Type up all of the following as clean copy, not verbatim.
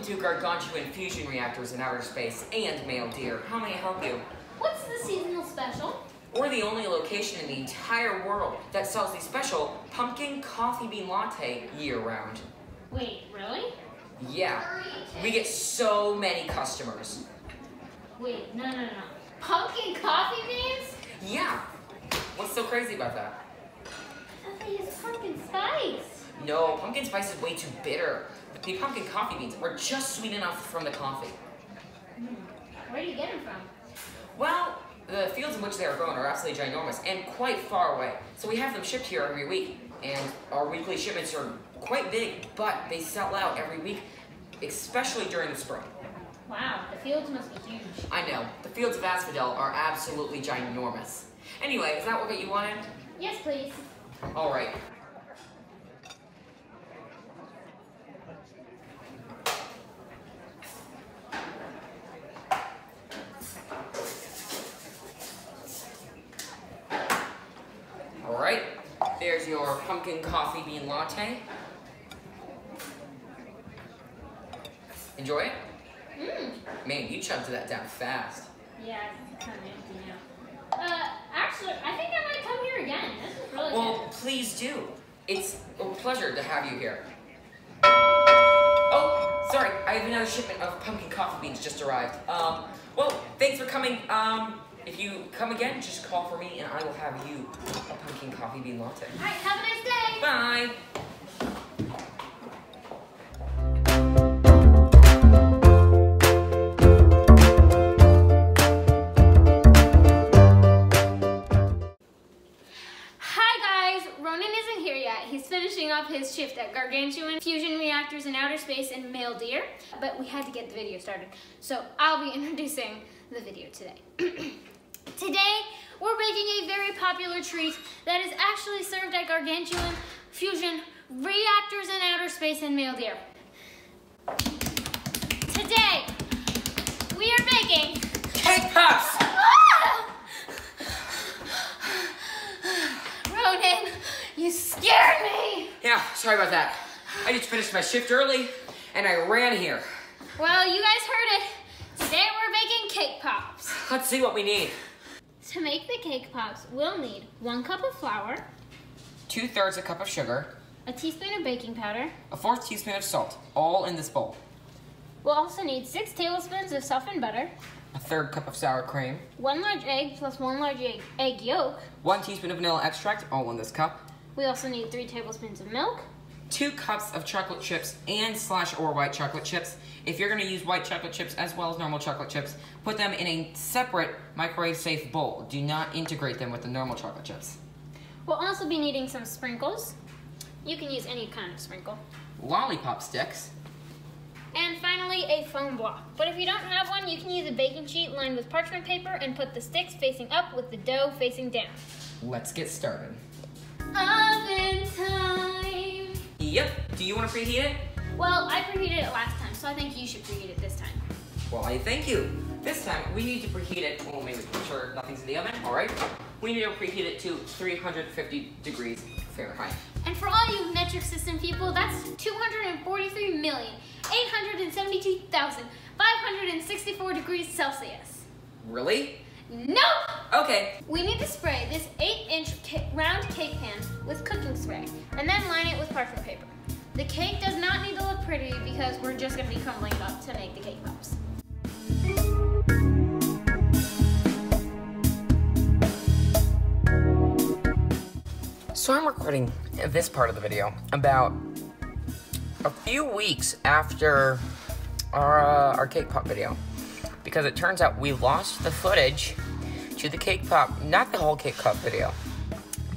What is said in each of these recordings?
to Gargantuan fusion reactors in outer space and male deer. How may I help you? What's the seasonal special? We're the only location in the entire world that sells the special pumpkin coffee bean latte year-round. Wait, really? Yeah, we get so many customers. Wait, no. Pumpkin coffee beans? Yeah, what's so crazy about that? I thought they used pumpkin spice. No, pumpkin spice is way too bitter. The pumpkin coffee beans are just sweet enough from the coffee. Where do you get them from? Well, the fields in which they are grown are absolutely ginormous and quite far away. So we have them shipped here every week. And our weekly shipments are quite big, but they sell out every week, especially during the spring. Wow, the fields must be huge. I know, the fields of Asphodel are absolutely ginormous. Anyway, is that what you wanted? Yes, please. All right. All right, there's your pumpkin coffee bean latte. Enjoy it? Man, you chugged that down fast. Yeah, it's kind of empty now. Actually, I think I might come here again. This is really Well, please do. It's a pleasure to have you here. Oh, sorry, I have another shipment of pumpkin coffee beans just arrived. Well, thanks for coming. If you come again, just call for me and I will have you a pumpkin coffee bean latte. All right, have a nice day. Bye. He's finishing up his shift at Gargantuan Fusion Reactors in Outer Space and Male Deer, but we had to get the video started, so I'll be introducing the video today. Today, we're making a very popular treat that is actually served at Gargantuan Fusion Reactors in Outer Space and Male Deer. Today, we are making Cake Pops! Ronan, you scared me! Yeah, sorry about that. I just finished my shift early, and I ran here. Well, you guys heard it. Today we're making cake pops. Let's see what we need. To make the cake pops, we'll need 1 cup of flour, 2/3 a cup of sugar, a teaspoon of baking powder. a 1/4 teaspoon of salt, all in this bowl. We'll also need 6 tablespoons of softened butter, A 1/3 cup of sour cream, 1 large egg plus 1 large egg yolk. 1 teaspoon of vanilla extract, all in this cup. We also need 3 tablespoons of milk, 2 cups of chocolate chips and/or white chocolate chips. If you're going to use white chocolate chips as well as normal chocolate chips, put them in a separate microwave-safe bowl. Do not integrate them with the normal chocolate chips. We'll also be needing some sprinkles. You can use any kind of sprinkle. Lollipop sticks. And finally, a foam block. But if you don't have one, you can use a baking sheet lined with parchment paper and put the sticks facing up with the dough facing down. Let's get started. Oven time! Yep. Do you want to preheat it? Well, I preheated it last time, so I think you should preheat it this time. Well, I thank you. This time, we need to preheat it. Oh, maybe make sure nothing's in the oven. All right. We need to preheat it to 350 degrees Fahrenheit. And for all you metric system people, that's 243,872,564 degrees Celsius. Really? Nope! Okay. We need to spray this 8-inch round cake pan with cooking spray, and then line it with parchment paper. The cake does not need to look pretty because we're just going to be crumbling it up to make the cake pops. So I'm recording this part of the video about a few weeks after our cake pop video, because it turns out we lost the footage to the cake pop, not the whole cake pop video,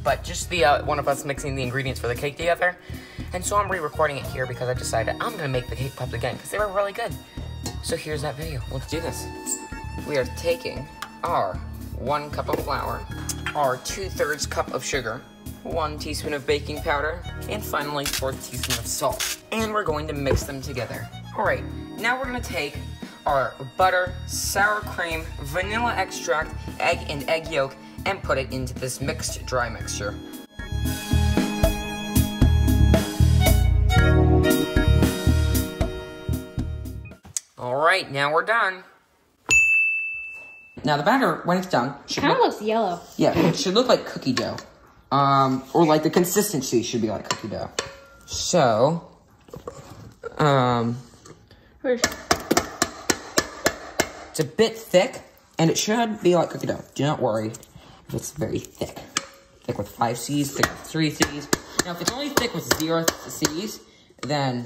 but just the one of us mixing the ingredients for the cake together. And so I'm re-recording it here because I decided I'm gonna make the cake pops again because they were really good. So here's that video. Let's do this. We are taking our 1 cup of flour, our 2/3 cup of sugar, 1 teaspoon of baking powder, and finally 1/4 teaspoon of salt. And we're going to mix them together. All right, now we're gonna take our butter, sour cream, vanilla extract, egg, and egg yolk, and put it into this mixed dry mixture. right, now we're done. Now the batter, when it's done, Kind of looks yellow. Yeah, it should look like cookie dough. Or like the consistency should be like cookie dough. So, it's a bit thick, and it should be like cookie dough. Do not worry if it's very thick. Thick with 5 C's, thick with 3 C's. Now, if it's only thick with 0 C's, then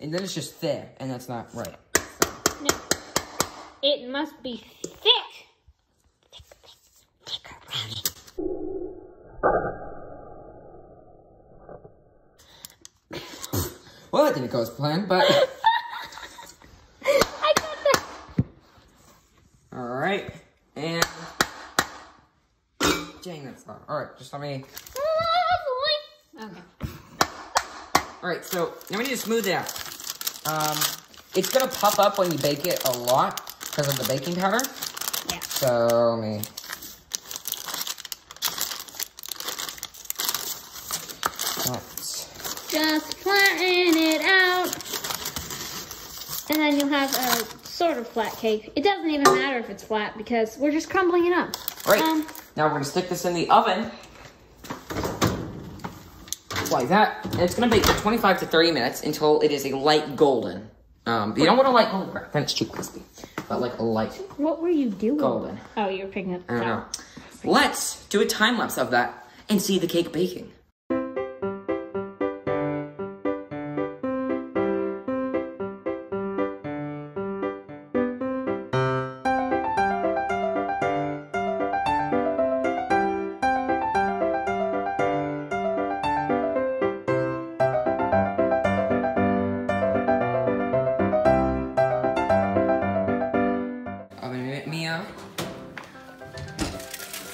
it's just thick, and that's not right. No. It must be thick. Thicker brownie. Well, that didn't go as planned, but... I got that. Alright, and... Dang, that's not... Alright, just let me... Okay. Alright, so now we need to smooth it out. It's gonna puff up when you bake it a lot because of the baking powder. Yeah. So let me... Just flatten it out. And then you'll have a sort of flat cake. It doesn't even matter if it's flat because we're just crumbling it up. Alright, now we're gonna stick this in the oven. Like that. And it's gonna bake for 25 to 30 minutes until it is a light golden. You don't want a light golden brown, then it's too crispy. But like a light What were you doing? golden. Oh, you were picking up the I don't know. Let's do a time lapse of that and see the cake baking.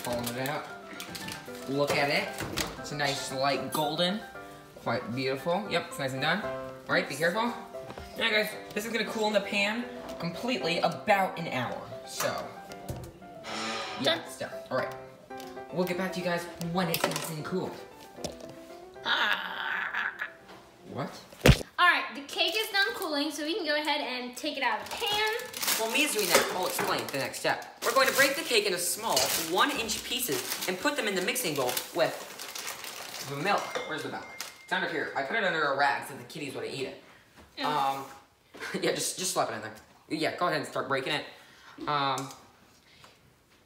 Pulling it out. Look at it. It's a nice light golden. Quite beautiful. Yep, it's nice and done. Alright, be careful. Now guys, this is gonna cool in the pan completely about an hour. So, yeah, it's done. Alright. We'll get back to you guys when it's nice and cool. What? Alright, the cake is done cooling, so we can go ahead and take it out of the pan. While Mia's doing that, I'll explain the next step. We're going to break the cake into small 1-inch pieces and put them in the mixing bowl with the milk. Where's the milk? It's under here. I put it under a rag so the kitties wouldn't eat it. Yeah, just slap it in there. Yeah, go ahead and start breaking it.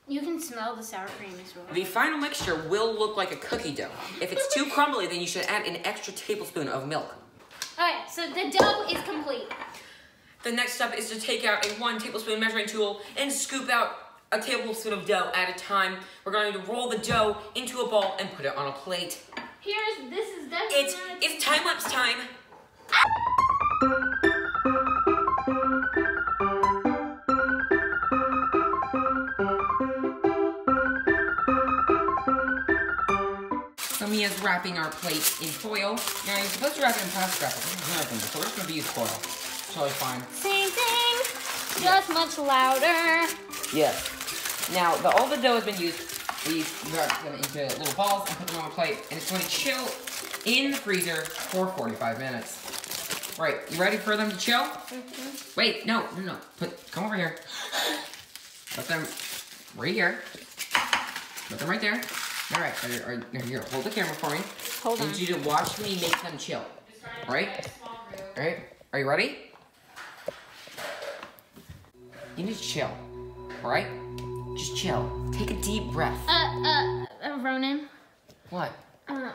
You can smell the sour cream as well. The final mixture will look like a cookie dough. If it's too crumbly, then you should add an extra tablespoon of milk. Alright, so the dough is complete. The next step is to take out a 1 tablespoon measuring tool and scoop out a tablespoon of dough at a time. We're going to roll the dough into a ball and put it on a plate. This is definitely It's time-lapse time. So Mia's wrapping our plate in foil. Now you're supposed to wrap it in plastic wrap, but so we're just going to use foil. Totally fine. Same thing, just much louder. Yeah. Now, all the dough has been used. We've wrapped them into little balls and put them on a plate, and it's going to chill in the freezer for 45 minutes. Right, you ready for them to chill? Mm-hmm. Wait, no. Come over here. Put them right here. Put them right there. All right, here, hold the camera for me. Hold on. I need you to watch me make them chill. All right? All right, are you ready? You need to chill, all right? Just chill. Take a deep breath. Ronan. What? I'm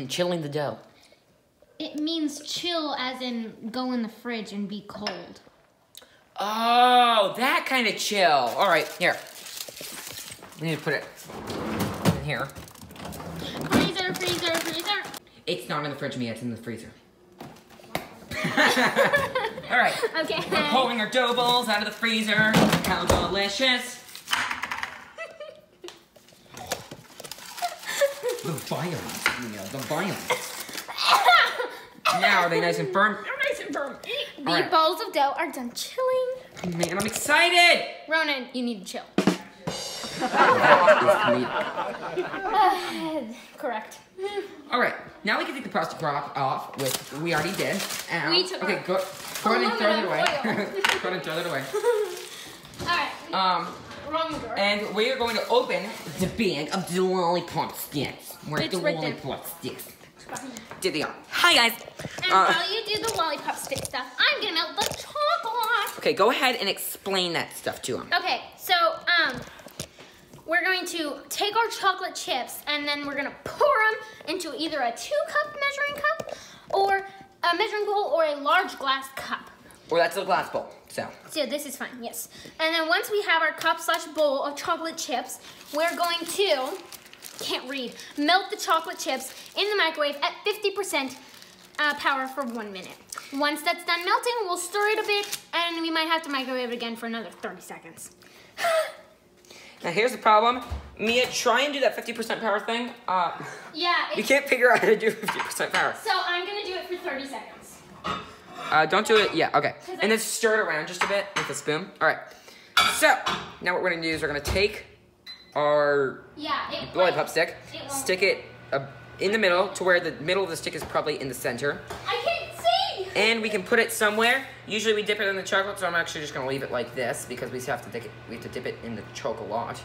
chilling the dough. It means chill as in go in the fridge and be cold. Oh, that kind of chill. All right, here. We need to put it in here. Freezer, freezer, freezer. It's not in the fridge, Mia. It's in the freezer. All right. Okay. We're pulling our dough balls out of the freezer. How delicious. The violence, Mia. The violence. Now, are they nice and firm? They're nice and firm. The balls of dough are done chilling. Man, I'm excited. Ronan, you need to chill. Correct. All right, now we can take the plastic wrap off, which we already did. Ow. We took okay, go ahead and throw it away. Go ahead and throw it away. Alright. Wrong door. And we are going to open the bag of the lollipop sticks. Where's It's the right there. lollipop sticks? Did they are. Hi guys. And while you do the lollipop stick stuff, I'm gonna melt the chocolate. Okay, go ahead and explain that stuff to them. Okay, so we're going to take our chocolate chips and then we're gonna pour them into either a 2-cup measuring cup or a measuring bowl or a large glass cup. Or that's a glass bowl. So this is fine, yes. And then once we have our cup/bowl of chocolate chips, we're going to, melt the chocolate chips in the microwave at 50% power for 1 minute. Once that's done melting, we'll stir it a bit and we might have to microwave it again for another 30 seconds. now here's the problem. Mia, try and do that 50% power thing. Yeah. We can't figure out how to do 50% power. So I'm gonna do it for 30 seconds. Don't do it yet. Okay. And then stir it around just a bit with a spoon. All right. So now what we're gonna do is we're gonna take our lollipop stick, stick it in the middle to where the middle of the stick is probably in the center. I can't see! And we can put it somewhere. Usually we dip it in the chocolate, so I'm actually just gonna leave it like this because we have to dip it in the chocolate.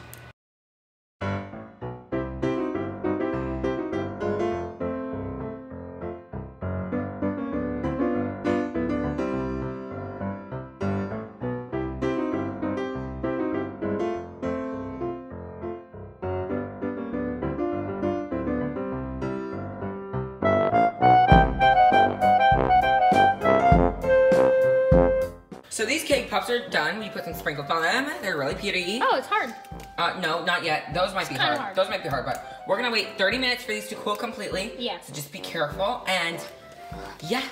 So these cake pops are done. We put some sprinkles on them. They're really pretty. Oh, it's hard. No, not yet. Those might be hard. Those might be hard, but we're gonna wait 30 minutes for these to cool completely. Yeah. So just be careful and yeah.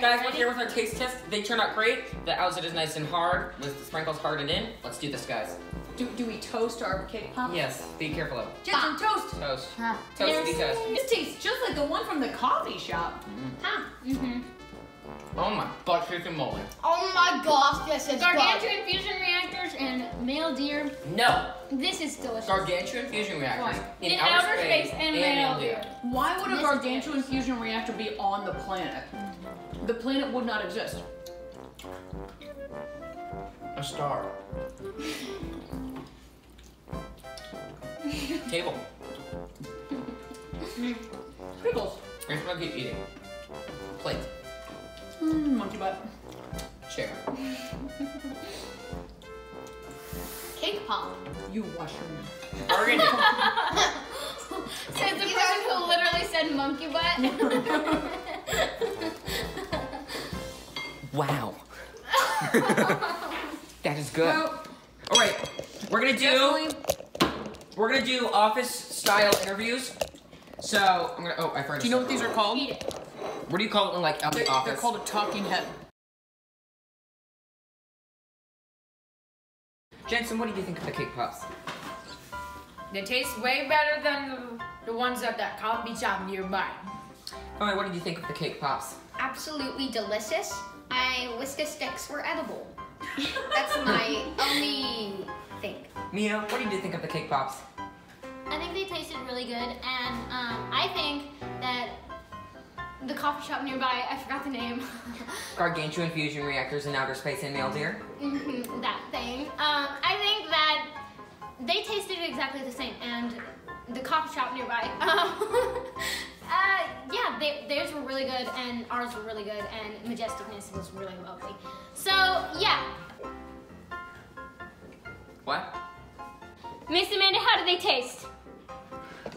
Guys, we're here with our taste test. They turned out great. The outside is nice and hard with the sprinkles hardened in. Let's do this, guys. Do we toast our cake pop? Yes, be careful of it. Jensen, toast! Toast. Huh. Toasty toast. This tastes just like the one from the coffee shop. Huh. Mm-hmm. Oh my butt freaking moly. Oh my gosh, yes, it's Gargantuan fusion reactors and male deer. No. This is delicious. Gargantuan fusion reactors in outer space and male deer. Why would a gargantuan fusion reactor be on the planet? The planet would not exist. A star. Table. Pickles. Here's what I keep eating. Plate. Monkey butt. Chair. Cake pop. You wash your mouth. Organic. Says the person who literally said monkey butt. Wow. That is good. Well, all right, we're gonna do office style interviews. So I'm gonna. Oh, I forgot. do you know what these are called? Eat it. What do you call it in like out the office? They're called a talking head. Jensen, what do you think of the cake pops? They taste way better than the ones at that coffee shop nearby. All right, what did you think of the cake pops? Absolutely delicious. I wish the sticks were edible. That's my only thing. Mia, what did you think of the cake pops? I think they tasted really good, and I think that the coffee shop nearby, I forgot the name. Gargantuan fusion reactors in outer space and male deer. That thing. I think that they tasted exactly the same, and the coffee shop nearby. Yeah, theirs were really good, and ours were really good, and Majesticness was really lovely. So, yeah. What? Miss Amanda, how do they taste?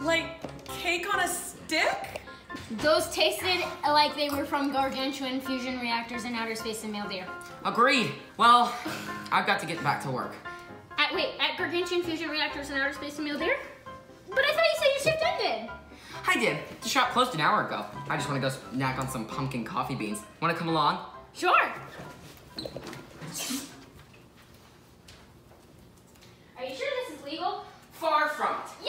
Like cake on a stick? Those tasted like they were from Gargantuan fusion reactors in outer space and male deer. Agreed. Well, I've got to get back to work. At Gargantuan fusion reactors in outer space and male deer? But I thought you said your shift ended. I did. The shop closed an hour ago. I just want to go snack on some pumpkin coffee beans. Want to come along? Sure. Are you sure this is legal? Far from it.